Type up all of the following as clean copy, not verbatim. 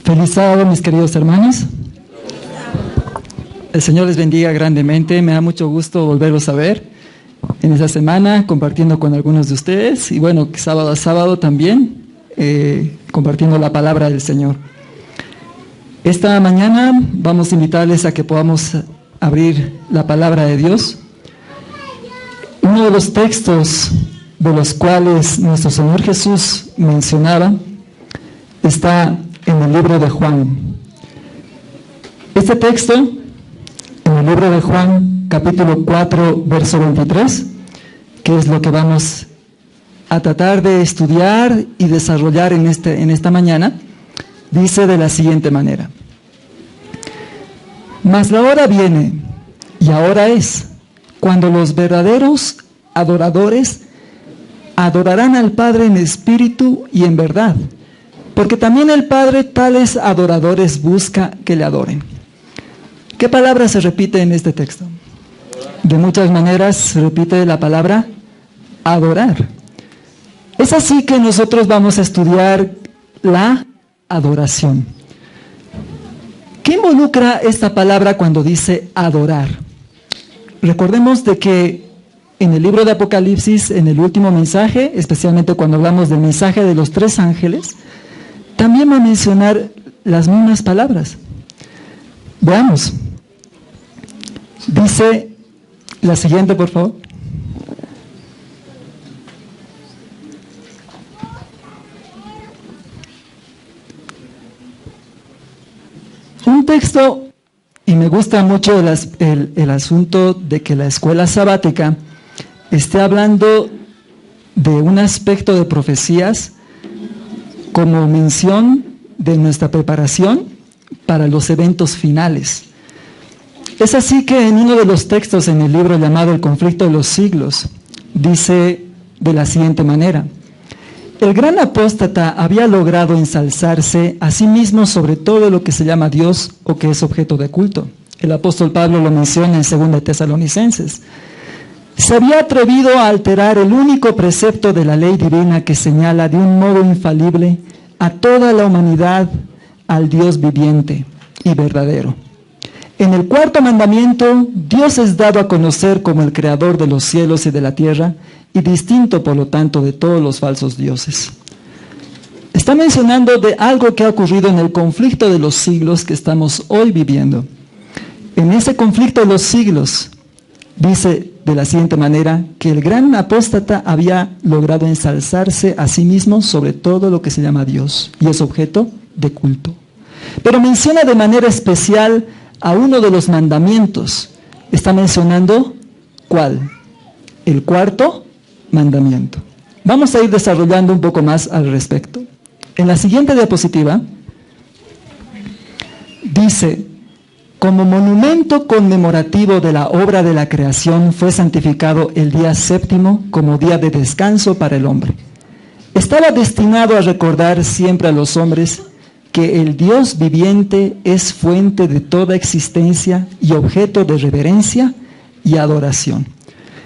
Feliz sábado, mis queridos hermanos. El Señor les bendiga grandemente. Me da mucho gusto volverlos a ver en esta semana, compartiendo con algunos de ustedes. Y bueno, sábado a sábado también, compartiendo la palabra del Señor. Esta mañana vamos a invitarles a que podamos abrir la palabra de Dios. Uno de los textos de los cuales nuestro Señor Jesús mencionaba está en el libro de Juan. Este texto, en el libro de Juan, capítulo 4, verso 23, que es lo que vamos a tratar de estudiar y desarrollar en esta mañana, dice de la siguiente manera: Mas la hora viene, y ahora es, cuando los verdaderos adoradores adorarán al Padre en espíritu y en verdad, porque también el Padre tales adoradores busca que le adoren. ¿Qué palabra se repite en este texto? De muchas maneras se repite la palabra adorar. Es así que nosotros vamos a estudiar la adoración. ¿Qué involucra esta palabra cuando dice adorar? Recordemos de que en el libro de Apocalipsis, en el último mensaje, especialmente cuando hablamos del mensaje de los 3 ángeles, también va a mencionar las mismas palabras. Veamos. Dice la siguiente, por favor. Un texto, y me gusta mucho el asunto de que la escuela sabática esté hablando de un aspecto de profecías como mención de nuestra preparación para los eventos finales. Es así que en uno de los textos en el libro llamado El conflicto de los siglos, dice de la siguiente manera: el gran apóstata había logrado ensalzarse a sí mismo sobre todo lo que se llama Dios o que es objeto de culto. El apóstol Pablo lo menciona en 2 Tesalonicenses. Se había atrevido a alterar el único precepto de la ley divina que señala de un modo infalible a toda la humanidad al Dios viviente y verdadero. En el 4º mandamiento, Dios es dado a conocer como el creador de los cielos y de la tierra, y distinto, por lo tanto, de todos los falsos dioses. Está mencionando de algo que ha ocurrido en el conflicto de los siglos que estamos hoy viviendo. En ese conflicto de los siglos, dice de la siguiente manera, que el gran apóstata había logrado ensalzarse a sí mismo sobre todo lo que se llama Dios, y es objeto de culto. Pero menciona de manera especial a uno de los mandamientos. Está mencionando, ¿cuál? El 4º mandamiento. Vamos a ir desarrollando un poco más al respecto. En la siguiente diapositiva, dice: como monumento conmemorativo de la obra de la creación fue santificado el día 7º como día de descanso para el hombre. Estaba destinado a recordar siempre a los hombres que el Dios viviente es fuente de toda existencia y objeto de reverencia y adoración.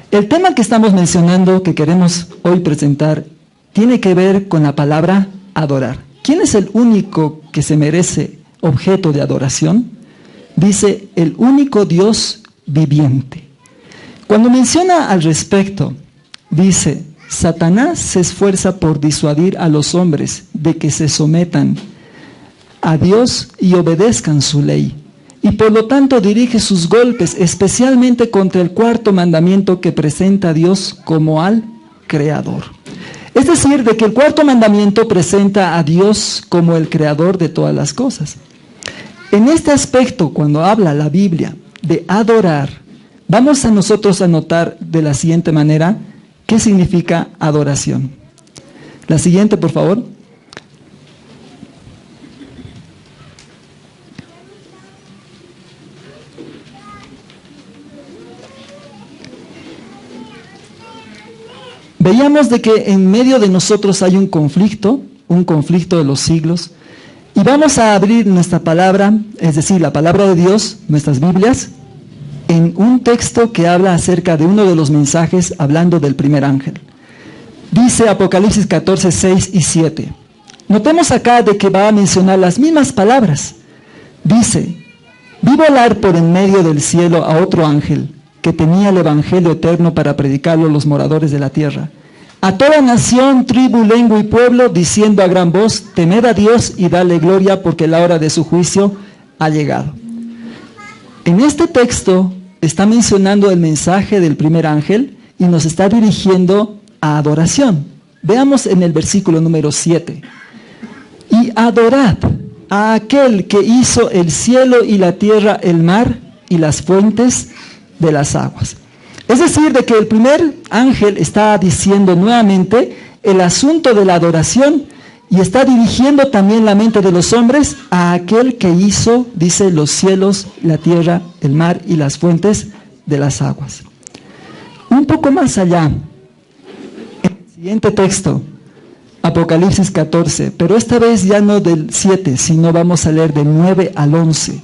El tema que estamos mencionando, que queremos hoy presentar, tiene que ver con la palabra adorar. ¿Quién es el único que se merece objeto de adoración? Dice, el único Dios viviente. Cuando menciona al respecto, dice: Satanás se esfuerza por disuadir a los hombres de que se sometan a Dios y obedezcan su ley, y por lo tanto dirige sus golpes especialmente contra el 4º mandamiento que presenta a Dios como al Creador. Es decir, de que el 4º mandamiento presenta a Dios como el Creador de todas las cosas. En este aspecto, cuando habla la Biblia de adorar, vamos a nosotros a notar de la siguiente manera qué significa adoración. La siguiente, por favor. Veíamos de que en medio de nosotros hay un conflicto de los siglos, y vamos a abrir nuestra palabra, es decir, la palabra de Dios, nuestras Biblias, en un texto que habla acerca de uno de los mensajes hablando del primer ángel. Dice Apocalipsis 14, 6 y 7. Notemos acá de que va a mencionar las mismas palabras. Dice: vi volar por en medio del cielo a otro ángel que tenía el evangelio eterno para predicarlo a los moradores de la tierra, a toda nación, tribu, lengua y pueblo, diciendo a gran voz: temed a Dios y dale gloria, porque la hora de su juicio ha llegado. En este texto está mencionando el mensaje del primer ángel y nos está dirigiendo a adoración. Veamos en el versículo número 7. Y adorad a aquel que hizo el cielo y la tierra, el mar y las fuentes de las aguas. Es decir, de que el primer ángel está diciendo nuevamente el asunto de la adoración y está dirigiendo también la mente de los hombres a aquel que hizo, dice, los cielos, la tierra, el mar y las fuentes de las aguas. Un poco más allá, en el siguiente texto, Apocalipsis 14, pero esta vez ya no del 7, sino vamos a leer del 9 al 11.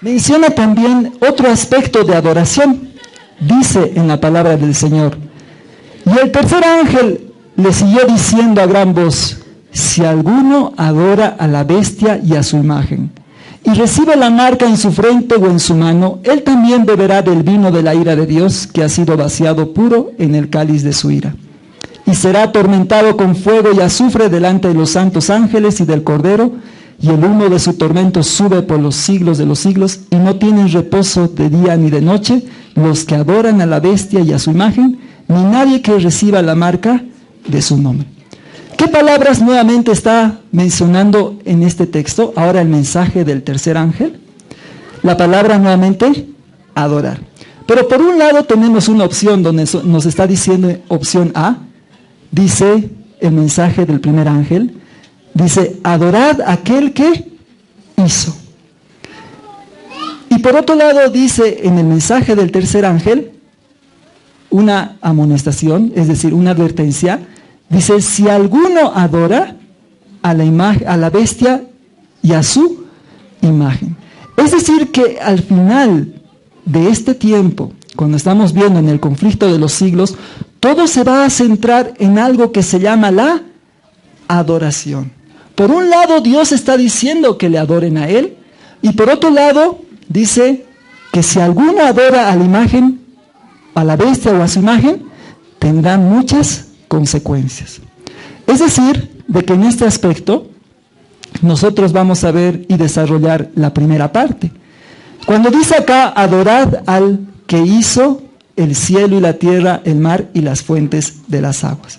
Menciona también otro aspecto de adoración. Dice en la palabra del Señor: y el tercer ángel le siguió diciendo a gran voz: si alguno adora a la bestia y a su imagen, y recibe la marca en su frente o en su mano, él también beberá del vino de la ira de Dios, que ha sido vaciado puro en el cáliz de su ira. Y será atormentado con fuego y azufre delante de los santos ángeles y del Cordero, y el humo de su tormento sube por los siglos de los siglos, y no tienen reposo de día ni de noche los que adoran a la bestia y a su imagen, ni nadie que reciba la marca de su nombre. ¿Qué palabras nuevamente está mencionando en este texto? Ahora el mensaje del tercer ángel. La palabra nuevamente, adorar. Pero por un lado tenemos una opción donde nos está diciendo opción A. Dice el mensaje del primer ángel, dice: adorad a aquel que hizo. Y por otro lado dice en el mensaje del tercer ángel una amonestación, es decir, una advertencia. Dice: si alguno adora a la bestia y a su imagen. Es decir, que al final de este tiempo, cuando estamos viendo en el conflicto de los siglos, todo se va a centrar en algo que se llama la adoración. Por un lado, Dios está diciendo que le adoren a Él, y por otro lado, dice que si alguno adora a la imagen, a la bestia o a su imagen, tendrá muchas consecuencias. Es decir, de que en este aspecto nosotros vamos a ver y desarrollar la primera parte. Cuando dice acá: adorad al que hizo el cielo y la tierra, el mar y las fuentes de las aguas.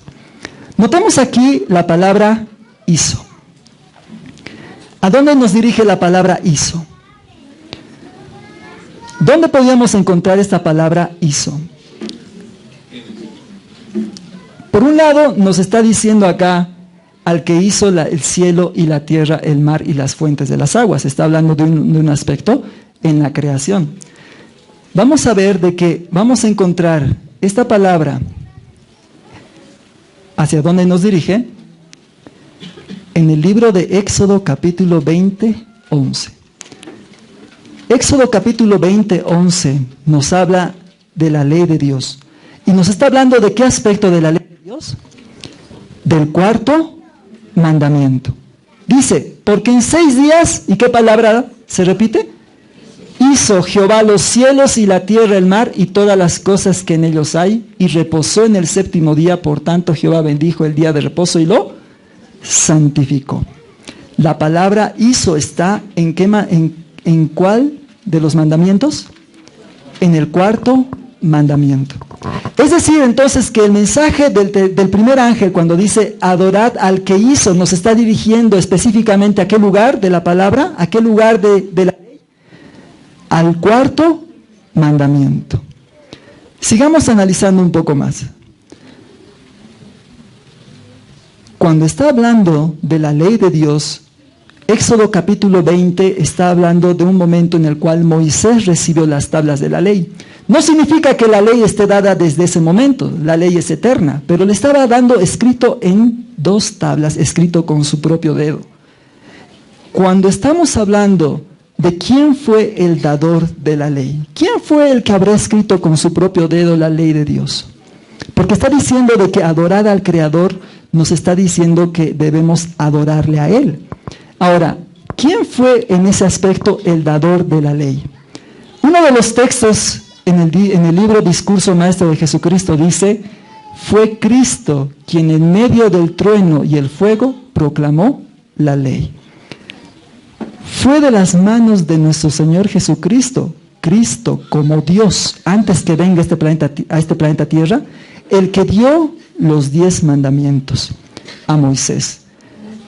Notemos aquí la palabra hizo. ¿A dónde nos dirige la palabra hizo? ¿Dónde podríamos encontrar esta palabra hizo? Por un lado nos está diciendo acá al que hizo el cielo y la tierra, el mar y las fuentes de las aguas. Está hablando de un aspecto en la creación. Vamos a ver de que vamos a encontrar esta palabra. ¿Hacia dónde nos dirige? En el libro de Éxodo capítulo 20, 11. Éxodo capítulo 20, 11 nos habla de la ley de Dios. Y nos está hablando de qué aspecto de la ley de Dios. Del cuarto mandamiento. Dice: porque en 6 días, ¿y qué palabra se repite? Hizo Jehová los cielos y la tierra, el mar y todas las cosas que en ellos hay, y reposó en el 7º día. Por tanto Jehová bendijo el día de reposo y lo santificó. La palabra hizo está ¿en cuál de los mandamientos? En el cuarto mandamiento. Es decir, entonces, que el mensaje del primer ángel, cuando dice adorad al que hizo, nos está dirigiendo específicamente a qué lugar de la palabra, a qué lugar de la ley, al cuarto mandamiento. Sigamos analizando un poco más. Cuando está hablando de la ley de Dios, Éxodo capítulo 20 está hablando de un momento en el cual Moisés recibió las tablas de la ley. No significa que la ley esté dada desde ese momento, la ley es eterna, pero le estaba dando escrito en 2 tablas, escrito con su propio dedo. Cuando estamos hablando de quién fue el dador de la ley, quién fue el que habrá escrito con su propio dedo la ley de Dios, Porque está diciendo de que adorar al Creador nos está diciendo que debemos adorarle a Él. Ahora, ¿quién fue en ese aspecto el dador de la ley? Uno de los textos en el libro Discurso Maestro de Jesucristo dice: fue Cristo quien en medio del trueno y el fuego proclamó la ley. Fue de las manos de nuestro Señor Jesucristo, Cristo como Dios, antes que venga a este planeta Tierra, el que dio los 10 mandamientos a Moisés.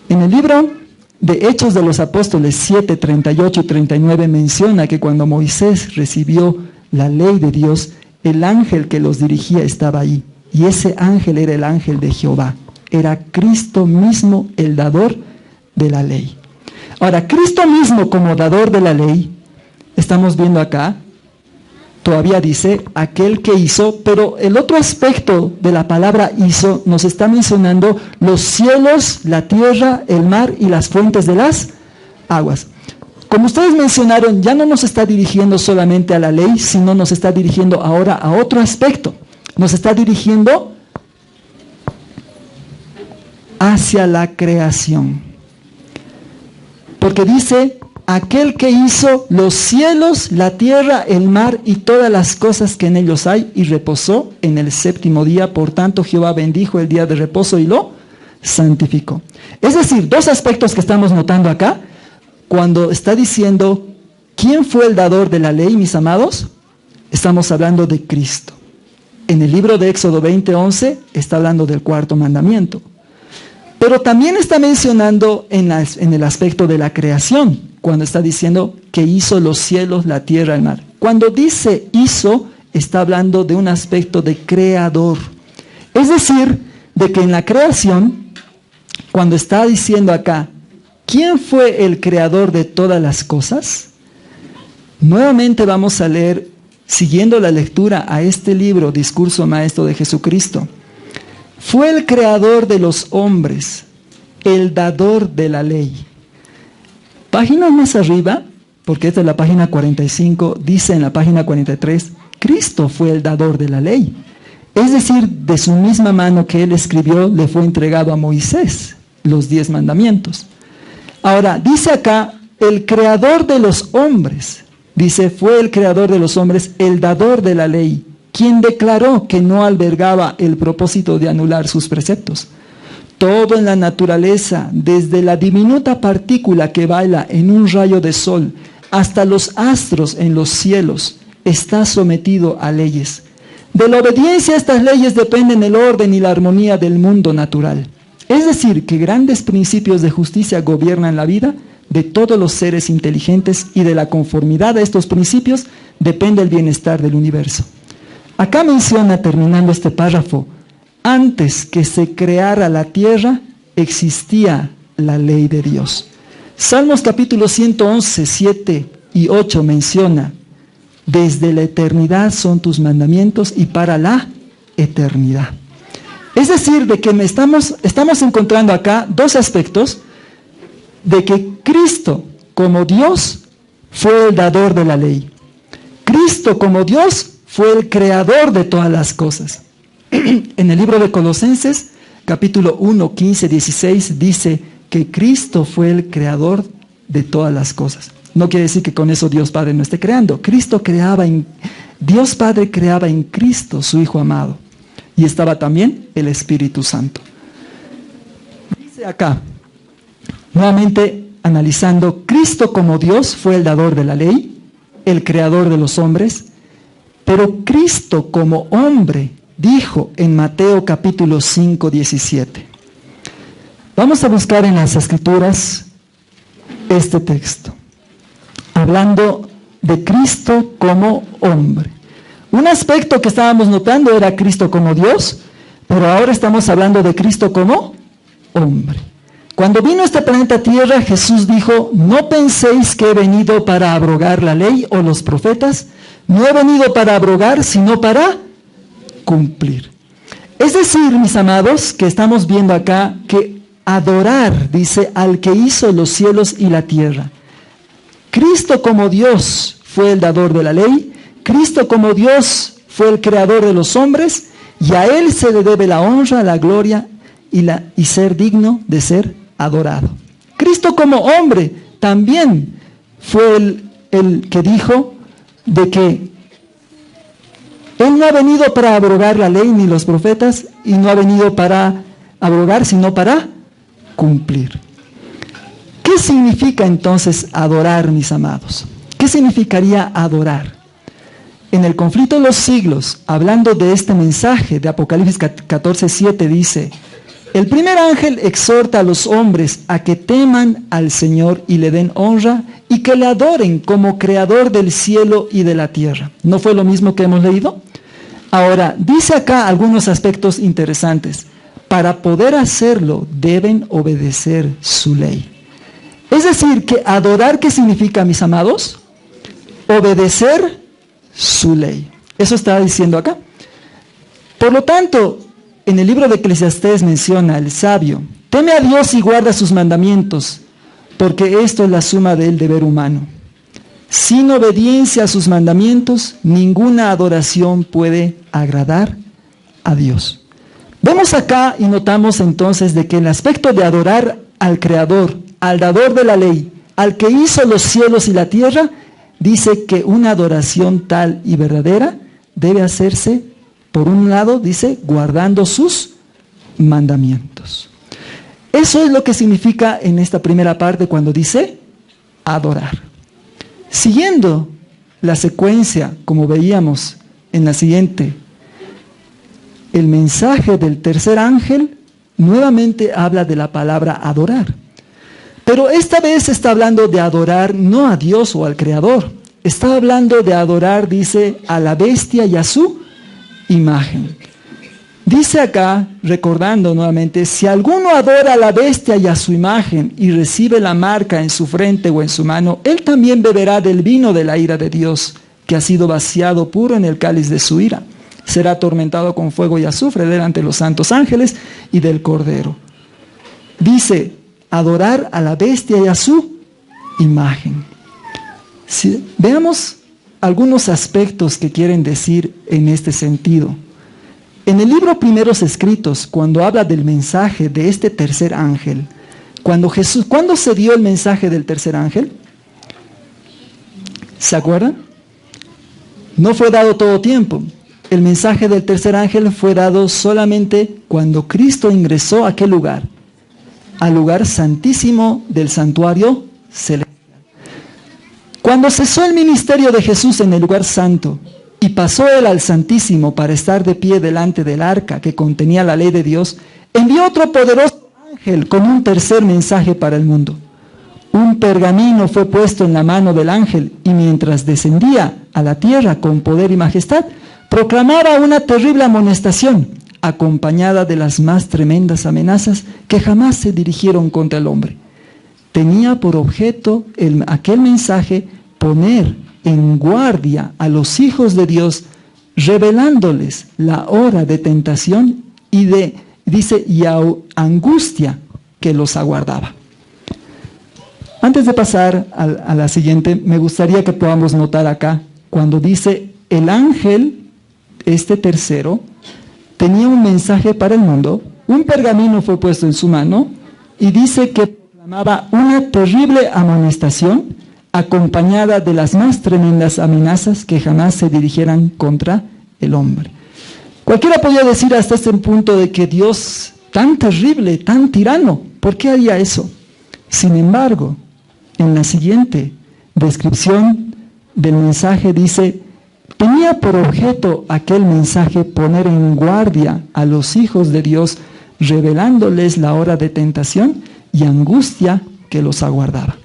En el libro de Hechos de los Apóstoles 7, 38 y 39 menciona que cuando Moisés recibió la ley de Dios, el ángel que los dirigía estaba ahí. Y ese ángel era el ángel de Jehová. Era Cristo mismo el dador de la ley. Ahora, Cristo mismo como dador de la ley, estamos viendo acá, todavía dice aquel que hizo, pero el otro aspecto de la palabra hizo nos está mencionando los cielos, la tierra, el mar y las fuentes de las aguas. Como ustedes mencionaron, ya no nos está dirigiendo solamente a la ley, sino nos está dirigiendo ahora a otro aspecto. Nos está dirigiendo hacia la creación. Porque dice, aquel que hizo los cielos, la tierra, el mar y todas las cosas que en ellos hay, y reposó en el 7º día. Por tanto, Jehová bendijo el día de reposo y lo santificó. Es decir, 2 aspectos que estamos notando acá. Cuando está diciendo, ¿quién fue el dador de la ley, mis amados? Estamos hablando de Cristo. En el libro de Éxodo 20:11 está hablando del 4º mandamiento. Pero también está mencionando en el aspecto de la creación, cuando está diciendo que hizo los cielos, la tierra, el mar. Cuando dice hizo, está hablando de un aspecto de creador. Es decir, de que en la creación, cuando está diciendo acá, ¿quién fue el creador de todas las cosas? Nuevamente vamos a leer, siguiendo la lectura a este libro, Discurso Maestro de Jesucristo. Fue el creador de los hombres, el dador de la ley. Páginas más arriba, porque esta es la página 45, dice en la página 43, Cristo fue el dador de la ley. Es decir, de su misma mano que él escribió, le fue entregado a Moisés los 10 mandamientos. Ahora, dice acá, el creador de los hombres, dice, fue el creador de los hombres, el dador de la ley, quien declaró que no albergaba el propósito de anular sus preceptos. Todo en la naturaleza, desde la diminuta partícula que baila en un rayo de sol, hasta los astros en los cielos, está sometido a leyes. De la obediencia a estas leyes dependen el orden y la armonía del mundo natural. Es decir, que grandes principios de justicia gobiernan la vida de todos los seres inteligentes y de la conformidad a estos principios depende el bienestar del universo. Acá menciona, terminando este párrafo, antes que se creara la tierra, existía la ley de Dios. Salmos capítulo 111, 7 y 8 menciona, desde la eternidad son tus mandamientos y para la eternidad. Es decir, de que estamos encontrando acá 2 aspectos, de que Cristo como Dios fue el dador de la ley. Cristo como Dios fue el creador de todas las cosas. En el libro de Colosenses, capítulo 1, 15, 16, dice que Cristo fue el creador de todas las cosas. No quiere decir que con eso Dios Padre no esté creando. Dios Padre creaba en Cristo, su Hijo amado. Y estaba también el Espíritu Santo. Dice acá, nuevamente analizando, Cristo como Dios fue el dador de la ley, el creador de los hombres, pero Cristo como hombre dijo en Mateo capítulo 5, 17. Vamos a buscar en las Escrituras este texto, hablando de Cristo como hombre. Un aspecto que estábamos notando era Cristo como Dios, pero ahora estamos hablando de Cristo como hombre. Cuando vino a este planeta Tierra, Jesús dijo, no penséis que he venido para abrogar la ley o los profetas, no he venido para abrogar, sino para cumplir. Es decir, mis amados, que estamos viendo acá que adorar, dice, al que hizo los cielos y la tierra. Cristo como Dios fue el dador de la ley, Cristo como Dios fue el creador de los hombres, y a Él se le debe la honra, la gloria y ser digno de ser adorado. Cristo como hombre también fue el que dijo de que Él no ha venido para abrogar la ley ni los profetas, y no ha venido para abrogar, sino para cumplir. ¿Qué significa entonces adorar, mis amados? ¿Qué significaría adorar? En el conflicto de los siglos, hablando de este mensaje de Apocalipsis 14:7, dice: el primer ángel exhorta a los hombres a que teman al Señor y le den honra y que le adoren como creador del cielo y de la tierra. ¿No fue lo mismo que hemos leído? Ahora, dice acá algunos aspectos interesantes. Para poder hacerlo, deben obedecer su ley. Es decir, que adorar, ¿qué significa, mis amados? Obedecer su ley. Eso está diciendo acá. Por lo tanto, en el libro de Eclesiastés menciona el sabio: teme a Dios y guarda sus mandamientos, porque esto es la suma del deber humano. Sin obediencia a sus mandamientos, ninguna adoración puede agradar a Dios. Vemos acá y notamos entonces de que el aspecto de adorar al Creador, al dador de la ley, al que hizo los cielos y la tierra, dice que una adoración tal y verdadera debe hacerse, por un lado, dice, guardando sus mandamientos. Eso es lo que significa en esta primera parte cuando dice adorar. Siguiendo la secuencia, como veíamos en la siguiente, el mensaje del tercer ángel nuevamente habla de la palabra adorar. Pero esta vez está hablando de adorar no a Dios o al Creador. Está hablando de adorar, dice, a la bestia y a su imagen. Dice acá, recordando nuevamente: si alguno adora a la bestia y a su imagen y recibe la marca en su frente o en su mano, él también beberá del vino de la ira de Dios, que ha sido vaciado puro en el cáliz de su ira. Será atormentado con fuego y azufre delante de los santos ángeles y del Cordero. Dice, adorar a la bestia y a su imagen. Si, veamos algunos aspectos que quieren decir en este sentido. En el libro Primeros Escritos, cuando habla del mensaje de este tercer ángel, ¿cuándo se dio el mensaje del tercer ángel? ¿Se acuerdan? No fue dado todo tiempo. El mensaje del tercer ángel fue dado solamente cuando Cristo ingresó a aquel lugar, al lugar santísimo del santuario celestial. Cuando cesó el ministerio de Jesús en el lugar santo y pasó él al Santísimo para estar de pie delante del arca que contenía la ley de Dios, envió otro poderoso ángel con un tercer mensaje para el mundo. Un pergamino fue puesto en la mano del ángel y mientras descendía a la tierra con poder y majestad, proclamaba una terrible amonestación, acompañada de las más tremendas amenazas que jamás se dirigieron contra el hombre. Tenía por objeto aquel mensaje poner en guardia a los hijos de Dios, revelándoles la hora de tentación y angustia que los aguardaba. Antes de pasar a la siguiente, me gustaría que podamos notar acá, cuando dice el ángel, este tercero, tenía un mensaje para el mundo, un pergamino fue puesto en su mano, y dice que proclamaba una terrible amonestación, acompañada de las más tremendas amenazas que jamás se dirigieran contra el hombre. Cualquiera podría decir hasta este punto de que Dios, tan terrible, tan tirano, ¿por qué haría eso? Sin embargo, en la siguiente descripción del mensaje dice: tenía por objeto aquel mensaje poner en guardia a los hijos de Dios, revelándoles la hora de tentación y angustia que los aguardaba.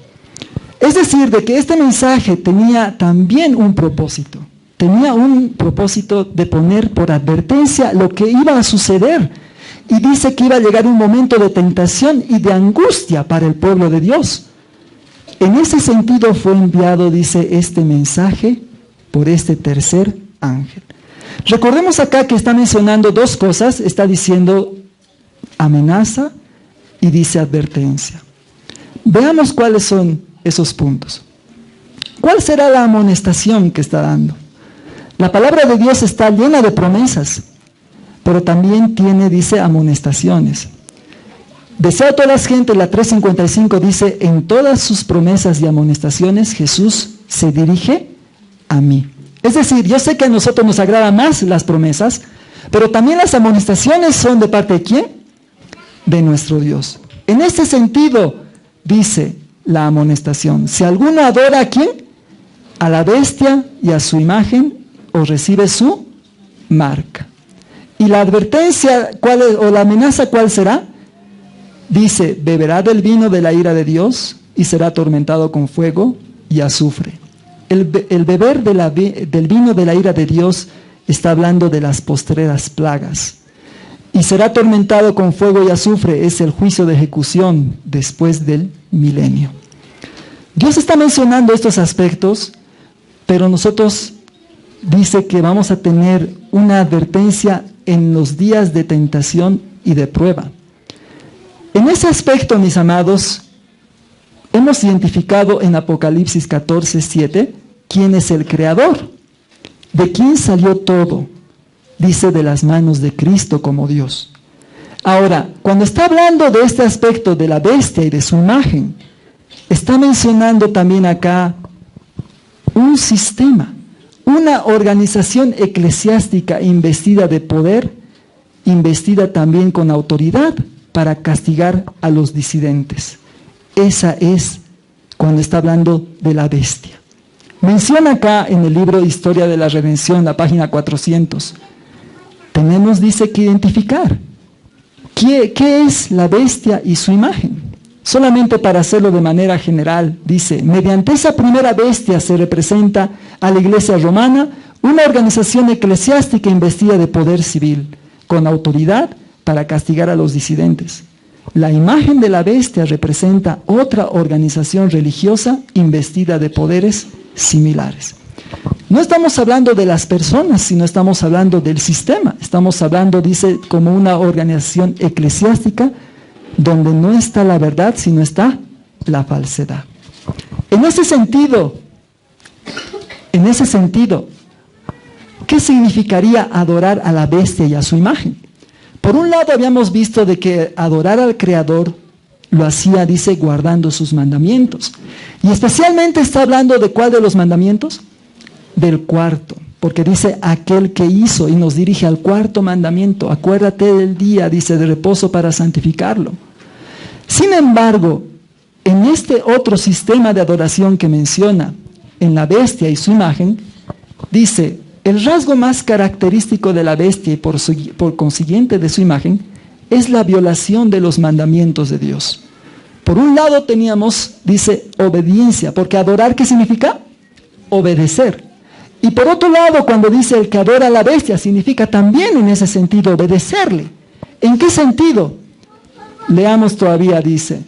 Es decir, de que este mensaje tenía también un propósito. Tenía un propósito de poner por advertencia lo que iba a suceder. Y dice que iba a llegar un momento de tentación y de angustia para el pueblo de Dios. En ese sentido fue enviado, dice, este mensaje por este tercer ángel. Recordemos acá que está mencionando dos cosas. Está diciendo amenaza y dice advertencia. Veamos cuáles son esos puntos. ¿Cuál será la amonestación que está dando? La palabra de Dios está llena de promesas. pero también tiene, dice, amonestaciones. Deseo a todas las gentes, la 3:55 dice, en todas sus promesas y amonestaciones Jesús se dirige a mí. Es decir, yo sé que a nosotros nos agradan más las promesas, pero también las amonestaciones son de parte de ¿quién? De nuestro Dios. En este sentido, dice la amonestación, si alguno adora a ¿quién? A la bestia y a su imagen, o recibe su marca. Y la advertencia, o la amenaza, ¿cuál será? Dice, beberá del vino de la ira de Dios y será atormentado con fuego y azufre. El beber del vino de la ira de Dios está hablando de las postreras plagas. Y será atormentado con fuego y azufre, es el juicio de ejecución después del milenio. Dios está mencionando estos aspectos, pero nosotros dice que vamos a tener una advertencia en los días de tentación y de prueba. En ese aspecto, mis amados, hemos identificado en Apocalipsis 14:7 quién es el creador, de quién salió todo. Dice, de las manos de Cristo como Dios. Ahora, cuando está hablando de este aspecto de la bestia y de su imagen, está mencionando también acá un sistema, una organización eclesiástica investida de poder, investida también con autoridad para castigar a los disidentes. Esa es cuando está hablando de la bestia. Menciona acá en el libro Historia de la Redención, la página 400. Tenemos, dice, que identificar qué es la bestia y su imagen. Solamente para hacerlo de manera general, dice, mediante esa primera bestia se representa a la Iglesia romana, una organización eclesiástica investida de poder civil, con autoridad para castigar a los disidentes. La imagen de la bestia representa otra organización religiosa investida de poderes similares. No estamos hablando de las personas, sino estamos hablando del sistema. Estamos hablando, dice, como una organización eclesiástica donde no está la verdad, sino está la falsedad. En ese sentido, ¿qué significaría adorar a la bestia y a su imagen? Por un lado habíamos visto de que adorar al Creador lo hacía, dice, guardando sus mandamientos. Y especialmente está hablando de ¿cuál de los mandamientos? Del cuarto, porque dice aquel que hizo y nos dirige al cuarto mandamiento. Acuérdate del día, dice, de reposo para santificarlo. Sin embargo, en este otro sistema de adoración que menciona, en la bestia y su imagen, dice, el rasgo más característico de la bestia y por consiguiente de su imagen es la violación de los mandamientos de Dios. Por un lado teníamos, dice, obediencia, porque adorar, ¿qué significa? Obedecer. Y por otro lado, cuando dice el que adora a la bestia, significa también en ese sentido obedecerle. ¿En qué sentido? Leamos todavía, dice,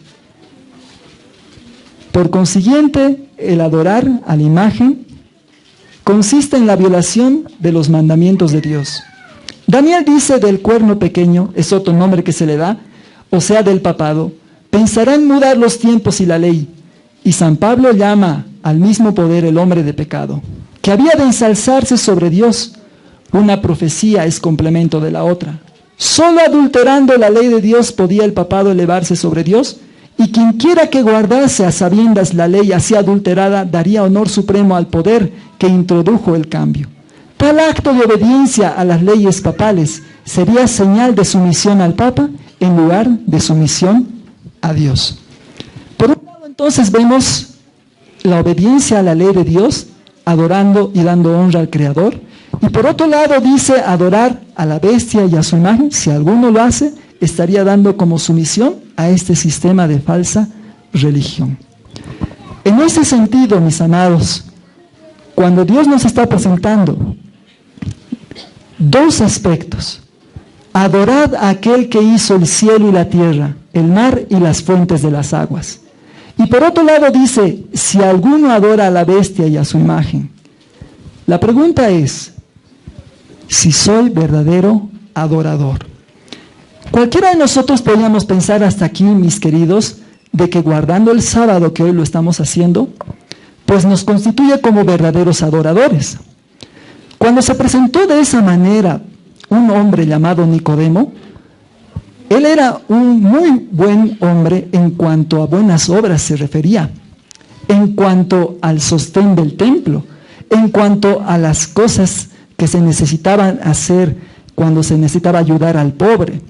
por consiguiente, el adorar a la imagen consiste en la violación de los mandamientos de Dios. Daniel dice del cuerno pequeño, es otro nombre que se le da, o sea, del papado, pensará en mudar los tiempos y la ley. Y San Pablo llama al mismo poder el hombre de pecado, que había de ensalzarse sobre Dios. Una profecía es complemento de la otra. Solo adulterando la ley de Dios podía el papado elevarse sobre Dios, y quien quiera que guardase a sabiendas la ley así adulterada daría honor supremo al poder que introdujo el cambio. Tal acto de obediencia a las leyes papales sería señal de sumisión al Papa en lugar de sumisión a Dios. Por un lado, entonces, vemos la obediencia a la ley de Dios, adorando y dando honra al Creador. Y por otro lado dice adorar a la bestia y a su imagen. Si alguno lo hace, estaría dando como sumisión a este sistema de falsa religión. En ese sentido, mis amados, cuando Dios nos está presentando dos aspectos: adorad a aquel que hizo el cielo y la tierra, el mar y las fuentes de las aguas. Y por otro lado dice, si alguno adora a la bestia y a su imagen. La pregunta es, si soy verdadero adorador. Cualquiera de nosotros podríamos pensar hasta aquí, mis queridos, de que guardando el sábado, que hoy lo estamos haciendo, pues nos constituye como verdaderos adoradores. Cuando se presentó de esa manera un hombre llamado Nicodemo. Él era un muy buen hombre en cuanto a buenas obras se refería, en cuanto al sostén del templo, en cuanto a las cosas que se necesitaban hacer cuando se necesitaba ayudar al pobre.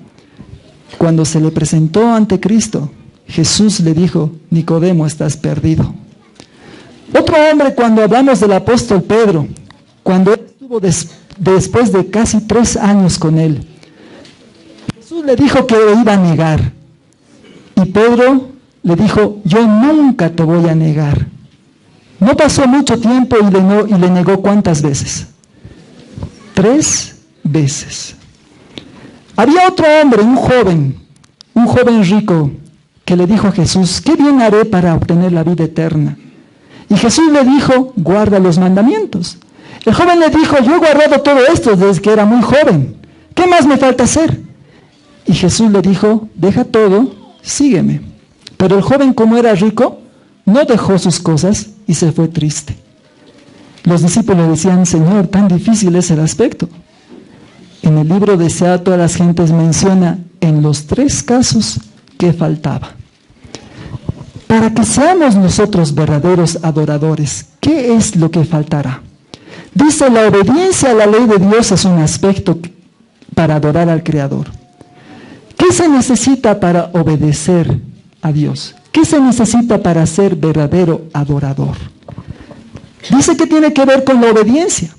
Cuando se le presentó ante Cristo, Jesús le dijo: Nicodemo, estás perdido. Otro hombre, cuando hablamos del apóstol Pedro, cuando él estuvo después de casi 3 años con él, Jesús le dijo que lo iba a negar. Y Pedro le dijo: yo nunca te voy a negar. No pasó mucho tiempo y le negó ¿cuántas veces? 3 veces. Había otro hombre, un joven rico, que le dijo a Jesús: ¿qué bien haré para obtener la vida eterna? Y Jesús le dijo: guarda los mandamientos. El joven le dijo: yo he guardado todo esto desde que era muy joven. ¿Qué más me falta hacer? Y Jesús le dijo: deja todo, sígueme. Pero el joven, como era rico, no dejó sus cosas y se fue triste. Los discípulos decían: Señor, tan difícil es el aspecto. En el libro de Sea a todas las gentes menciona en los 3 casos que faltaba. Para que seamos nosotros verdaderos adoradores, ¿qué es lo que faltará? Dice: la obediencia a la ley de Dios es un aspecto para adorar al Creador. ¿Qué se necesita para obedecer a Dios? ¿Qué se necesita para ser verdadero adorador? Dice que tiene que ver con la obediencia.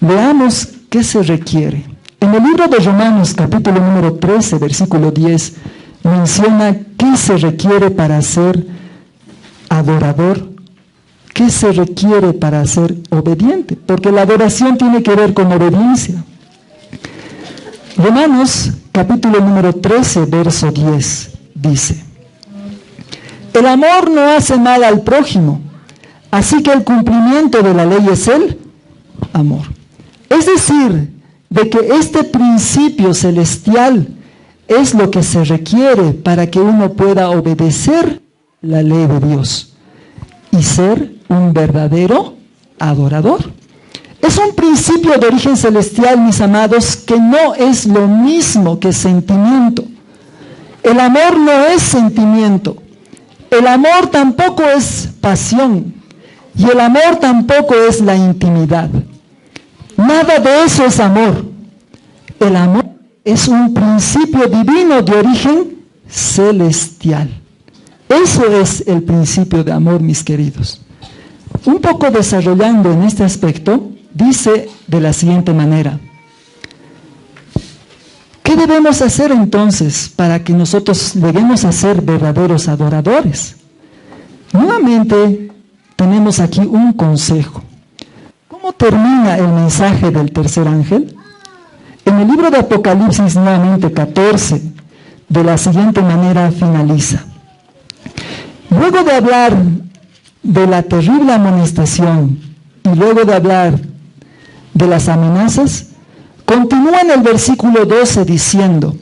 Veamos qué se requiere. En el libro de Romanos, capítulo número 13, versículo 10, menciona qué se requiere para ser adorador, qué se requiere para ser obediente, porque la adoración tiene que ver con obediencia. Romanos, capítulo número 13, verso 10, dice: el amor no hace mal al prójimo, así que el cumplimiento de la ley es el amor. Es decir, de que este principio celestial es lo que se requiere para que uno pueda obedecer la ley de Dios y ser un verdadero adorador. Es un principio de origen celestial, mis amados, que no es lo mismo que sentimiento. El amor no es sentimiento. El amor tampoco es pasión. Y el amor tampoco es la intimidad. Nada de eso es amor. El amor es un principio divino de origen celestial. Eso es el principio de amor, mis queridos. Un poco desarrollando en este aspecto, dice de la siguiente manera: ¿qué debemos hacer entonces para que nosotros lleguemos a ser verdaderos adoradores? Nuevamente tenemos aquí un consejo. ¿Cómo termina el mensaje del tercer ángel? En el libro de Apocalipsis, nuevamente 14, de la siguiente manera finaliza: luego de hablar de la terrible amonestación y luego de hablar de las amenazas, continúa en el versículo 12 diciendo: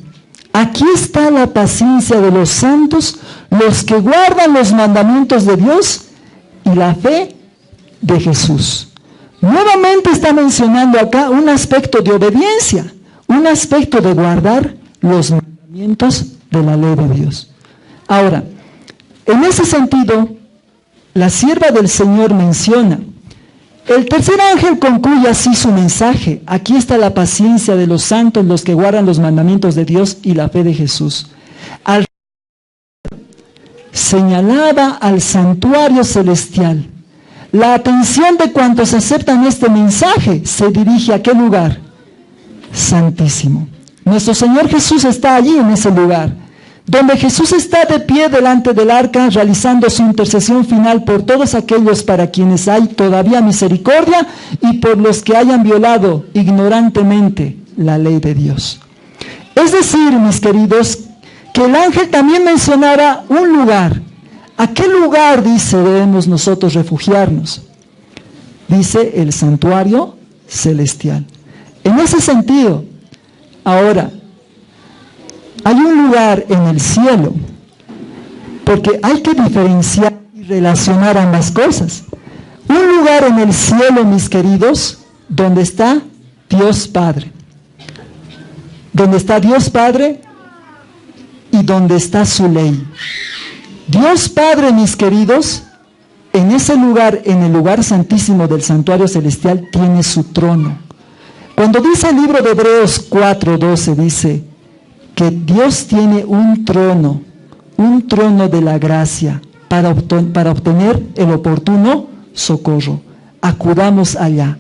aquí está la paciencia de los santos, los que guardan los mandamientos de Dios y la fe de Jesús. Nuevamente está mencionando acá un aspecto de obediencia, un aspecto de guardar los mandamientos de la ley de Dios. Ahora, en ese sentido, la sierva del Señor menciona: el tercer ángel concluye así su mensaje. Aquí está la paciencia de los santos, los que guardan los mandamientos de Dios y la fe de Jesús. Señalaba al santuario celestial. La atención de cuantos aceptan este mensaje se dirige a ¿qué lugar? Santísimo. Nuestro Señor Jesús está allí en ese lugar, donde Jesús está de pie delante del arca, realizando su intercesión final por todos aquellos para quienes hay todavía misericordia y por los que hayan violado ignorantemente la ley de Dios. Es decir, mis queridos, que el ángel también mencionaba un lugar. ¿A qué lugar, dice, debemos nosotros refugiarnos? Dice: el santuario celestial. En ese sentido, ahora, hay un lugar en el cielo, porque hay que diferenciar y relacionar ambas cosas. Un lugar en el cielo, mis queridos, donde está Dios Padre. donde está Dios Padre y donde está su ley. Dios Padre, mis queridos, en ese lugar, en el lugar santísimo del santuario celestial, tiene su trono. Cuando dice el libro de Hebreos 4:12, dice que Dios tiene un trono de la gracia para obtener el oportuno socorro. Acudamos allá.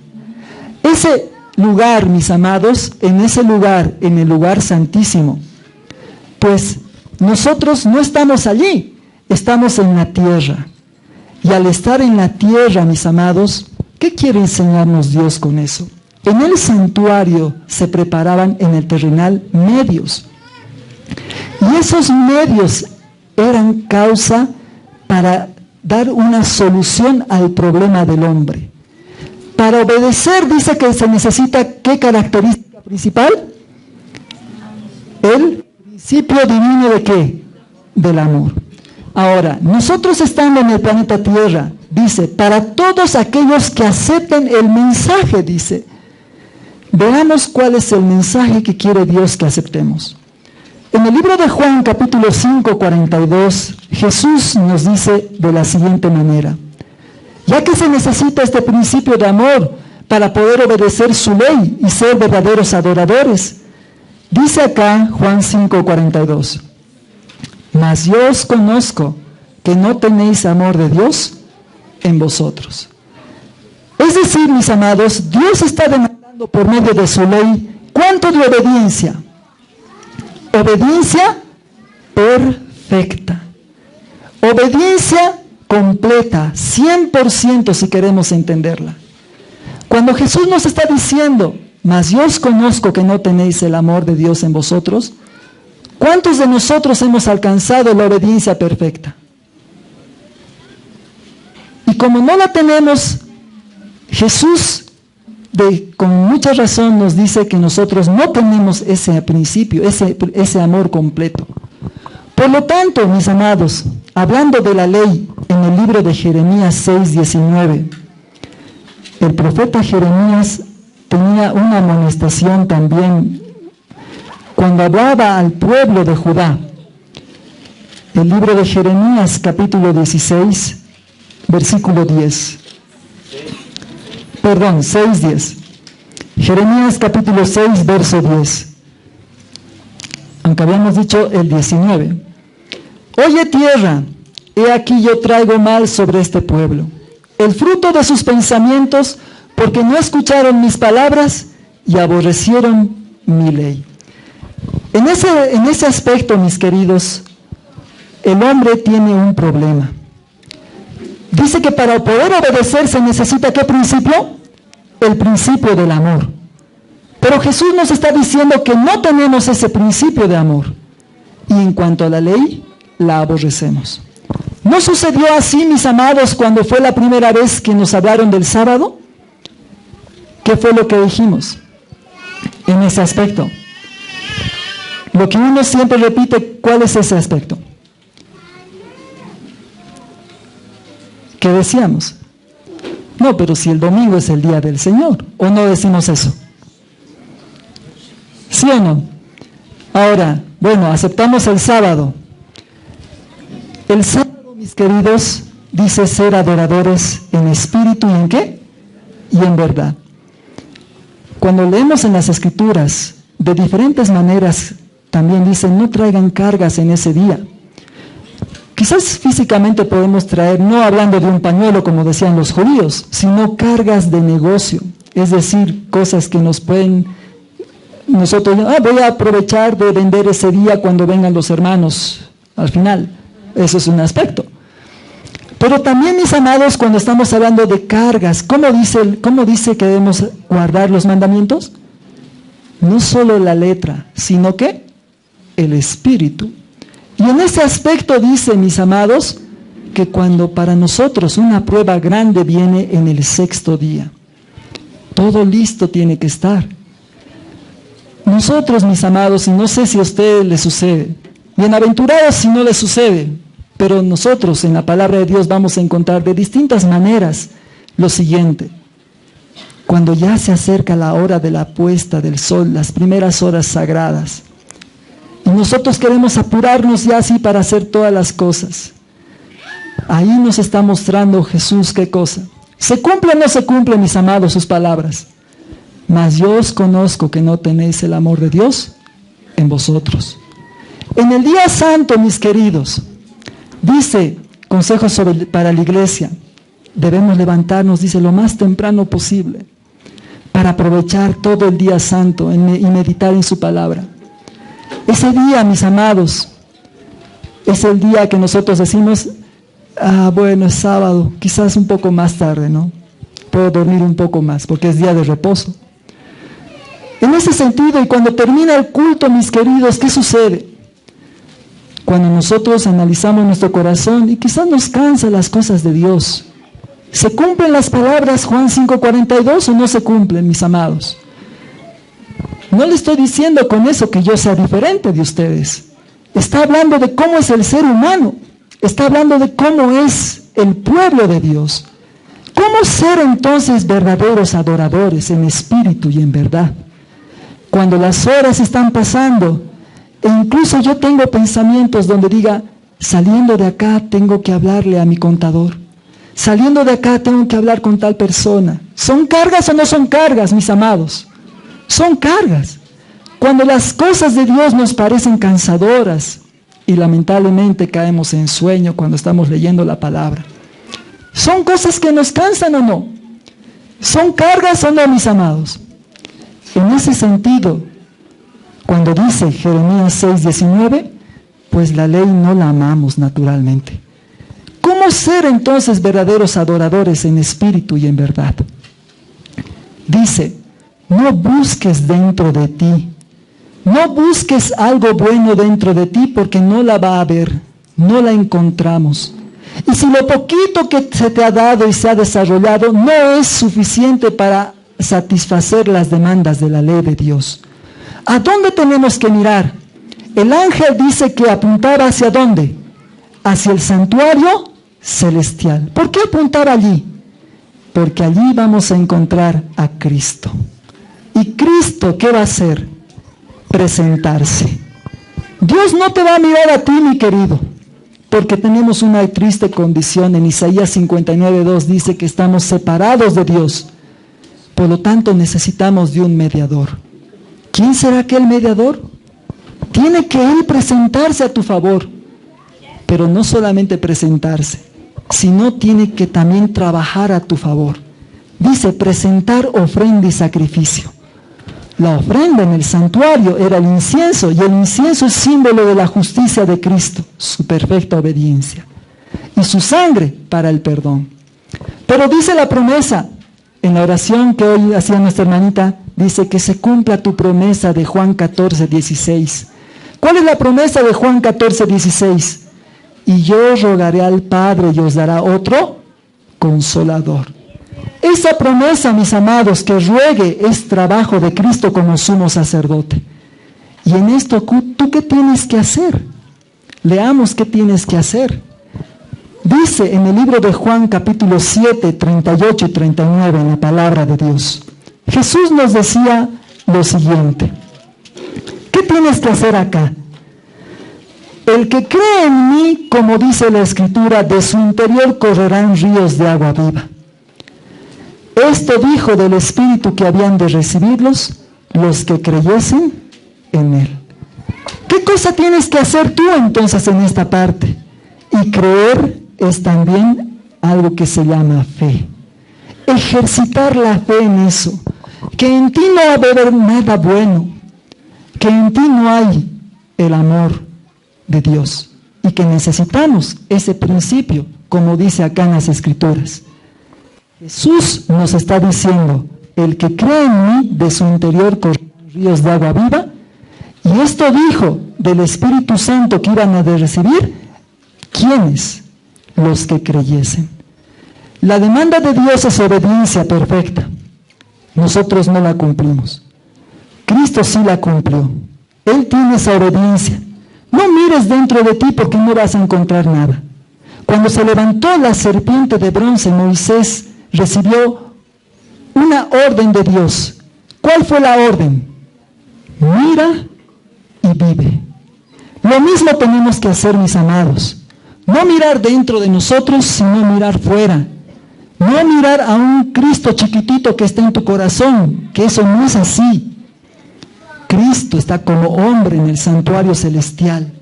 Ese lugar, mis amados, en ese lugar, en el lugar santísimo, pues nosotros no estamos allí, estamos en la tierra. Y al estar en la tierra, mis amados, ¿qué quiere enseñarnos Dios con eso? En el santuario se preparaban en el terrenal medios. Y esos medios eran causa para dar una solución al problema del hombre. Para obedecer, dice que se necesita, ¿qué característica principal? El principio divino ¿de qué? Del amor. Ahora, nosotros estando en el planeta Tierra, dice, para todos aquellos que acepten el mensaje, dice, veamos cuál es el mensaje que quiere Dios que aceptemos. En el libro de Juan, capítulo 5, 42, Jesús nos dice de la siguiente manera: ya que se necesita este principio de amor para poder obedecer su ley y ser verdaderos adoradores, dice acá Juan 5, 42, mas yo os conozco que no tenéis amor de Dios en vosotros. Es decir, mis amados, Dios está demandando por medio de su ley, ¿cuánto de obediencia? Obediencia perfecta. Obediencia completa, 100% si queremos entenderla. Cuando Jesús nos está diciendo, mas yo os conozco que no tenéis el amor de Dios en vosotros, ¿cuántos de nosotros hemos alcanzado la obediencia perfecta? Y como no la tenemos, Jesús con mucha razón nos dice que nosotros no tenemos ese principio, ese amor completo. Por lo tanto, mis amados, hablando de la ley en el libro de Jeremías 6:19, el profeta Jeremías tenía una amonestación también cuando hablaba al pueblo de Judá. El libro de Jeremías capítulo 16, versículo 10. Perdón, 6:10. Jeremías capítulo 6, verso 10. Aunque habíamos dicho el 19. Oye tierra, he aquí yo traigo mal sobre este pueblo, el fruto de sus pensamientos, porque no escucharon mis palabras y aborrecieron mi ley. En ese aspecto, mis queridos, el hombre tiene un problema. Dice que para poder obedecer se necesita ¿qué principio? El principio del amor. Pero Jesús nos está diciendo que no tenemos ese principio de amor. Y en cuanto a la ley, la aborrecemos. ¿No sucedió así, mis amados, cuando fue la primera vez que nos hablaron del sábado? ¿Qué fue lo que dijimos en ese aspecto? Lo que uno siempre repite, ¿cuál es ese aspecto? ¿Qué decíamos? No, pero si el domingo es el día del Señor, ¿o no decimos eso? ¿Sí o no? Ahora, bueno, aceptamos el sábado. El sábado, mis queridos, dice ser adoradores en espíritu y en qué? Y en verdad. Cuando leemos en las Escrituras, de diferentes maneras, también dicen, no traigan cargas en ese día. Quizás físicamente podemos traer, no hablando de un pañuelo como decían los judíos, sino cargas de negocio, es decir, cosas que nos pueden, nosotros, voy a aprovechar de vender ese día cuando vengan los hermanos, al final, eso es un aspecto. Pero también, mis amados, cuando estamos hablando de cargas, ¿cómo dice que debemos guardar los mandamientos? No solo la letra, sino que el espíritu. Y en ese aspecto dice, mis amados, que cuando para nosotros una prueba grande viene en el 6º día, todo listo tiene que estar. Nosotros, mis amados, y no sé si a usted le sucede, bienaventurados si no le sucede, pero nosotros en la palabra de Dios vamos a encontrar de distintas maneras lo siguiente. cuando ya se acerca la hora de la puesta del sol, las primeras horas sagradas. Y nosotros queremos apurarnos ya así para hacer todas las cosas. Ahí nos está mostrando Jesús qué cosa. ¿Se cumple o no se cumple, mis amados, sus palabras? Mas yo os conozco que no tenéis el amor de Dios en vosotros. En el día santo, mis queridos, dice, consejos para la iglesia, debemos levantarnos, dice, lo más temprano posible, para aprovechar todo el día santo y meditar en su palabra. Ese día, mis amados, es el día que nosotros decimos, bueno, es sábado, quizás un poco más tarde, ¿no? Puedo dormir un poco más, porque es día de reposo. En ese sentido, y cuando termina el culto, mis queridos, ¿qué sucede? Cuando nosotros analizamos nuestro corazón y quizás nos cansan las cosas de Dios, ¿se cumplen las palabras Juan 5:42 o no se cumplen, mis amados? No le estoy diciendo con eso que yo sea diferente de ustedes. Está hablando de cómo es el ser humano. Está hablando de cómo es el pueblo de Dios. ¿Cómo ser entonces verdaderos adoradores en espíritu y en verdad? Cuando las horas están pasando, e incluso yo tengo pensamientos donde diga, saliendo de acá tengo que hablarle a mi contador. Saliendo de acá tengo que hablar con tal persona. ¿Son cargas o no son cargas, mis amados? Son cargas. Cuando las cosas de Dios nos parecen cansadoras y lamentablemente caemos en sueño cuando estamos leyendo la palabra, ¿son cosas que nos cansan o no? ¿Son cargas o no, mis amados? En ese sentido, cuando dice Jeremías 6:19, pues la ley no la amamos naturalmente. ¿Cómo ser entonces verdaderos adoradores en espíritu y en verdad? Dice, no busques dentro de ti, no busques algo bueno dentro de ti porque no la va a haber, no la encontramos. Y si lo poquito que se te ha dado y se ha desarrollado no es suficiente para satisfacer las demandas de la ley de Dios, ¿a dónde tenemos que mirar? El ángel dice que apuntara ¿hacia dónde? Hacia el santuario celestial. ¿Por qué apuntar allí? Porque allí vamos a encontrar a Cristo. ¿Y Cristo qué va a hacer? Presentarse. Dios no te va a mirar a ti, mi querido, porque tenemos una triste condición. En Isaías 59:2 dice que estamos separados de Dios. Por lo tanto, necesitamos de un mediador. ¿Quién será aquel mediador? Tiene que Él presentarse a tu favor, pero no solamente presentarse, sino tiene que también trabajar a tu favor. Dice, presentar ofrenda y sacrificio. La ofrenda en el santuario era el incienso, y el incienso es símbolo de la justicia de Cristo, su perfecta obediencia, y su sangre para el perdón. Pero dice la promesa, en la oración que hoy hacía nuestra hermanita, dice que se cumpla tu promesa de Juan 14:16. ¿Cuál es la promesa de Juan 14:16? Y yo rogaré al Padre y os dará otro consolador. Esa promesa, mis amados, que ruegue, es trabajo de Cristo como sumo sacerdote. Y en esto, ¿tú qué tienes que hacer? Leamos qué tienes que hacer. Dice en el libro de Juan capítulo 7, 38 y 39 en la palabra de Dios. Jesús nos decía lo siguiente. ¿Qué tienes que hacer acá? El que cree en mí, como dice la Escritura, de su interior correrán ríos de agua viva. Esto dijo del Espíritu que habían de recibirlos los que creyesen en Él. ¿Qué cosa tienes que hacer tú entonces en esta parte? Y creer es también algo que se llama fe. Ejercitar la fe en eso. Que en ti no va a haber nada bueno. Que en ti no hay el amor de Dios. Y que necesitamos ese principio, como dice acá en las Escrituras. Jesús nos está diciendo, el que cree en mí, de su interior correrán ríos de agua viva. Y esto dijo del Espíritu Santo que iban a recibir, ¿quiénes? Los que creyesen. La demanda de Dios es obediencia perfecta. Nosotros no la cumplimos. Cristo sí la cumplió. Él tiene esa obediencia. No mires dentro de ti porque no vas a encontrar nada. Cuando se levantó la serpiente de bronce, Moisés recibió una orden de Dios. ¿Cuál fue la orden? Mira y vive. Lo mismo tenemos que hacer, mis amados. No mirar dentro de nosotros, sino mirar fuera. No mirar a un Cristo chiquitito que está en tu corazón, que eso no es así. Cristo está como hombre en el santuario celestial.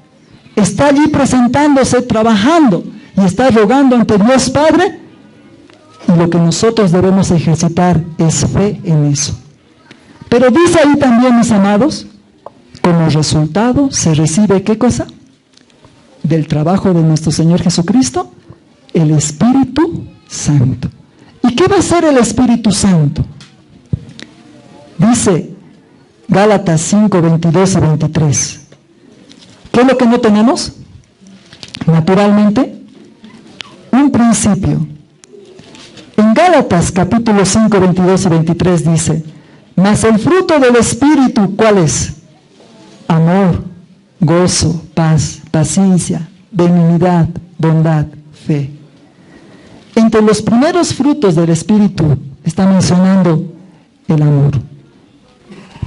Está allí presentándose, trabajando, y está rogando ante Dios Padre. Y lo que nosotros debemos ejercitar es fe en eso. Pero dice ahí también, mis amados, como resultado se recibe, ¿qué cosa? Del trabajo de nuestro Señor Jesucristo, el Espíritu Santo. ¿Y qué va a hacer el Espíritu Santo? Dice Gálatas 5, 22 y 23. ¿Qué es lo que no tenemos? Naturalmente, un principio. En Gálatas capítulo 5, 22 y 23 dice: mas el fruto del Espíritu, ¿cuál es? Amor, gozo, paz, paciencia, benignidad, bondad, fe. Entre los primeros frutos del Espíritu está mencionando el amor.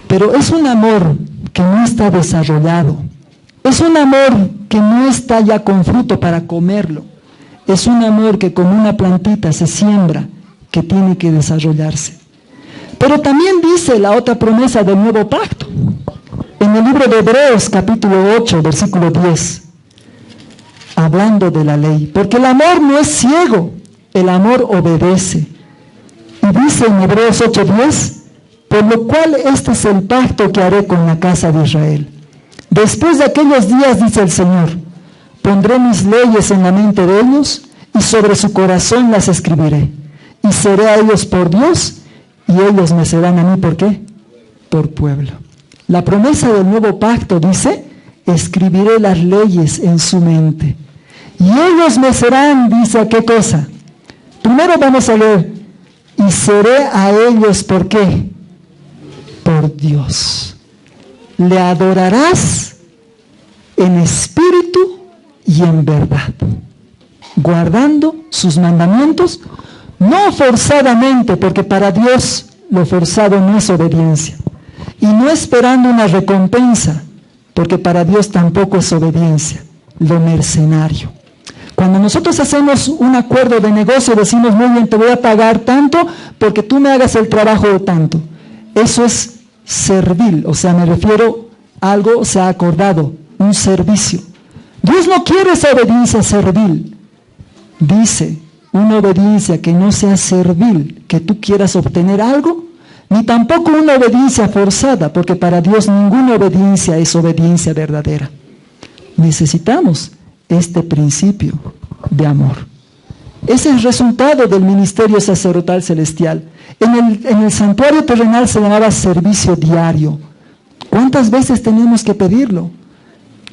Pero es un amor que no está desarrollado. Es un amor que no está ya con fruto para comerlo. Es un amor que como una plantita se siembra, que tiene que desarrollarse. Pero también dice la otra promesa del nuevo pacto. En el libro de Hebreos capítulo 8, versículo 10. Hablando de la ley. Porque el amor no es ciego, el amor obedece. Y dice en Hebreos 8, 10. Por lo cual este es el pacto que haré con la casa de Israel. Después de aquellos días, dice el Señor, pondré mis leyes en la mente de ellos y sobre su corazón las escribiré. Y seré a ellos por Dios y ellos me serán a mí, ¿por qué? Por pueblo. La promesa del nuevo pacto dice, escribiré las leyes en su mente. Y ellos me serán, dice, ¿a qué cosa? Primero vamos a leer, y seré a ellos, ¿por qué? Por Dios. Le adorarás en espíritu y en verdad, guardando sus mandamientos, no forzadamente, porque para Dios lo forzado no es obediencia, y no esperando una recompensa, porque para Dios tampoco es obediencia, lo mercenario. Cuando nosotros hacemos un acuerdo de negocio, decimos, muy bien, te voy a pagar tanto porque tú me hagas el trabajo de tanto. Eso es servil, o sea, me refiero a algo se ha acordado, un servicio. Dios no quiere esa obediencia servil. Dice, una obediencia que no sea servil, que tú quieras obtener algo, ni tampoco una obediencia forzada, porque para Dios ninguna obediencia es obediencia verdadera. Necesitamos este principio de amor. Ese es el resultado del ministerio sacerdotal celestial. En el santuario terrenal se llamaba servicio diario. ¿Cuántas veces tenemos que pedirlo?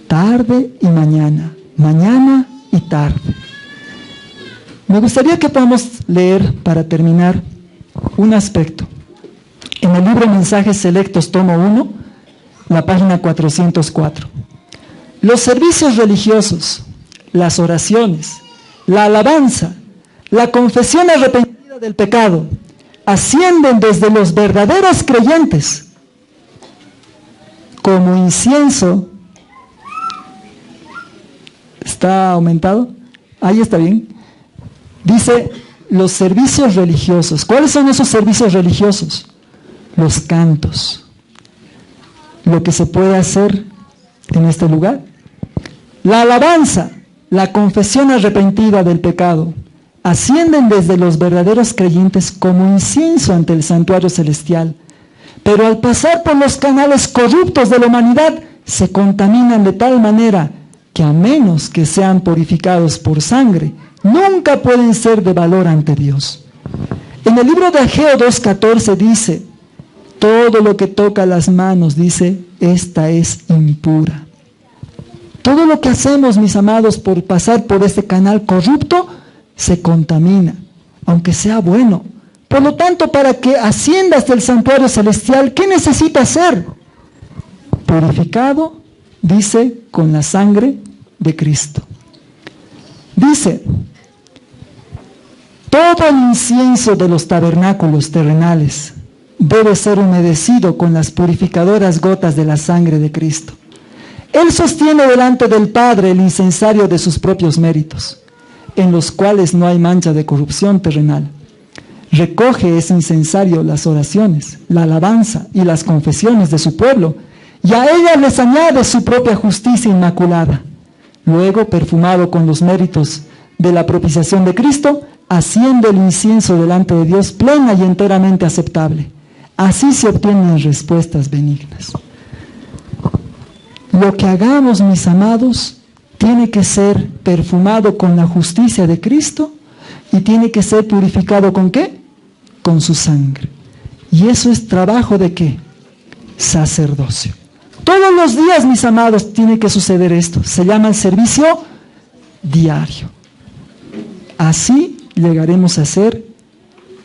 Tarde y mañana, mañana y tarde. Me gustaría que podamos leer, para terminar, un aspecto. En el libro Mensajes Selectos, tomo 1, la página 404. Los servicios religiosos, las oraciones, la alabanza, la confesión arrepentida del pecado, ascienden desde los verdaderos creyentes como incienso. ¿Está aumentado? Ahí está bien. Dice, los servicios religiosos. ¿Cuáles son esos servicios religiosos? Los cantos. Lo que se puede hacer en este lugar. La alabanza, la confesión arrepentida del pecado, ascienden desde los verdaderos creyentes como incienso ante el santuario celestial. Pero al pasar por los canales corruptos de la humanidad, se contaminan de tal manera que a menos que sean purificados por sangre, nunca pueden ser de valor ante Dios. En el libro de Ageo 2:14 dice, todo lo que toca las manos, dice, esta es impura. Todo lo que hacemos, mis amados, por pasar por este canal corrupto, se contamina, aunque sea bueno. Por lo tanto, para que asciendas del santuario celestial, ¿qué necesita hacer? Purificado, dice, con la sangre de Cristo. Dice, todo el incienso de los tabernáculos terrenales debe ser humedecido con las purificadoras gotas de la sangre de Cristo. Él sostiene delante del Padre el incensario de sus propios méritos, en los cuales no hay mancha de corrupción terrenal. Recoge ese incensario las oraciones, la alabanza y las confesiones de su pueblo, y a ella les añade su propia justicia inmaculada. Luego, perfumado con los méritos de la propiciación de Cristo, asciende el incienso delante de Dios plena y enteramente aceptable. Así se obtienen respuestas benignas. Lo que hagamos, mis amados, tiene que ser perfumado con la justicia de Cristo y tiene que ser purificado ¿con qué? Con su sangre. Y eso es trabajo ¿de qué? Sacerdocio. Todos los días, mis amados, tiene que suceder esto. Se llama el servicio diario. Así llegaremos a ser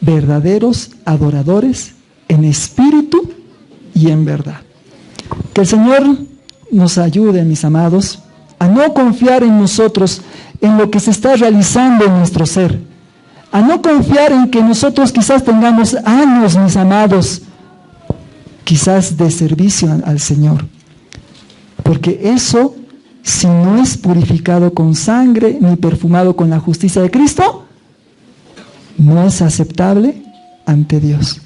verdaderos adoradores en espíritu y en verdad. Que el Señor nos ayude, mis amados, a no confiar en nosotros, en lo que se está realizando en nuestro ser, a no confiar en que nosotros quizás tengamos años, mis amados, quizás de servicio al Señor, porque eso, si no es purificado con sangre ni perfumado con la justicia de Cristo, no es aceptable ante Dios.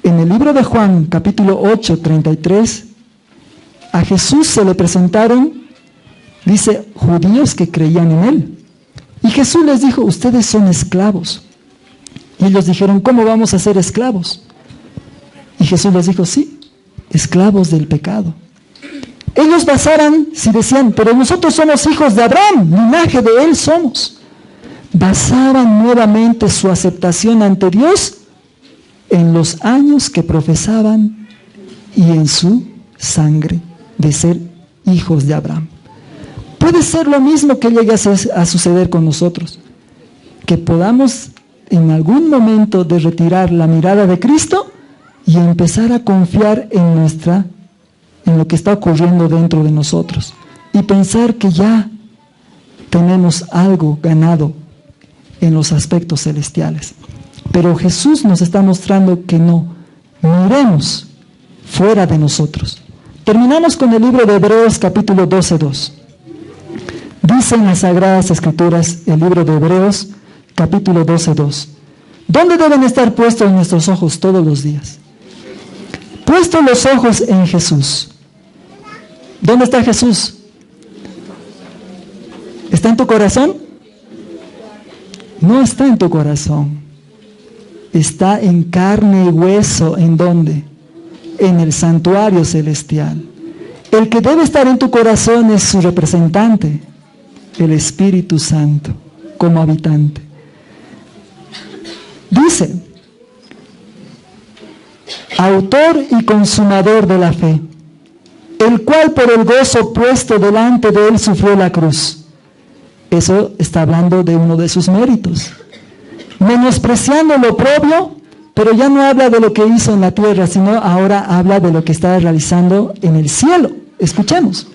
En el libro de Juan, capítulo 8, 33, a Jesús se le presentaron, dice, judíos que creían en Él. Y Jesús les dijo, ustedes son esclavos. Y ellos dijeron, ¿cómo vamos a ser esclavos? Y Jesús les dijo, sí, esclavos del pecado. Ellos basaran, si decían, pero nosotros somos hijos de Abraham, linaje de él somos. Basaban nuevamente su aceptación ante Dios en los años que profesaban y en su sangre de ser hijos de Abraham. Puede ser lo mismo que llegue a suceder con nosotros, que podamos en algún momento de retirar la mirada de Cristo y empezar a confiar en lo que está ocurriendo dentro de nosotros y pensar que ya tenemos algo ganado en los aspectos celestiales. Pero Jesús nos está mostrando que no, miremos fuera de nosotros. Terminamos con el libro de Hebreos capítulo 12:2. Dice en las Sagradas Escrituras, el libro de Hebreos capítulo 12:2. ¿Dónde deben estar puestos nuestros ojos todos los días? Puestos los ojos en Jesús. ¿Dónde está Jesús? ¿Está en tu corazón? No está en tu corazón. Está en carne y hueso. ¿En dónde? En el santuario celestial. El que debe estar en tu corazón es su representante, el Espíritu Santo, como habitante. Dice, autor y consumador de la fe, el cual por el gozo puesto delante de él sufrió la cruz. Eso está hablando de uno de sus méritos. Menospreciando lo propio, pero ya no habla de lo que hizo en la tierra, sino ahora habla de lo que está realizando en el cielo. Escuchemos.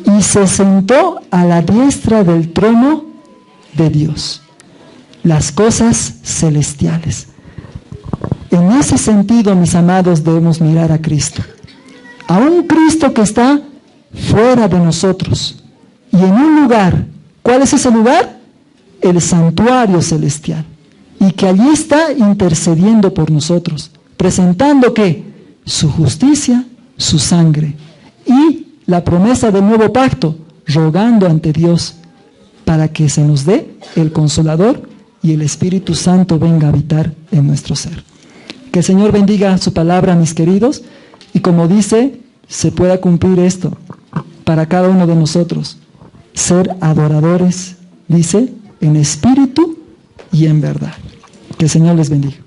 Y se sentó a la diestra del trono de Dios. Las cosas celestiales. En ese sentido, mis amados, debemos mirar a Cristo. A un Cristo que está fuera de nosotros. Y en un lugar. ¿Cuál es ese lugar? El santuario celestial. Y que allí está intercediendo por nosotros. Presentando ¿qué? Su justicia, su sangre. Y la promesa del nuevo pacto. Rogando ante Dios para que se nos dé el Consolador y el Espíritu Santo venga a habitar en nuestro ser. Que el Señor bendiga su palabra, mis queridos, y como dice, se pueda cumplir esto para cada uno de nosotros. Ser adoradores, dice, en espíritu y en verdad. Que el Señor les bendiga.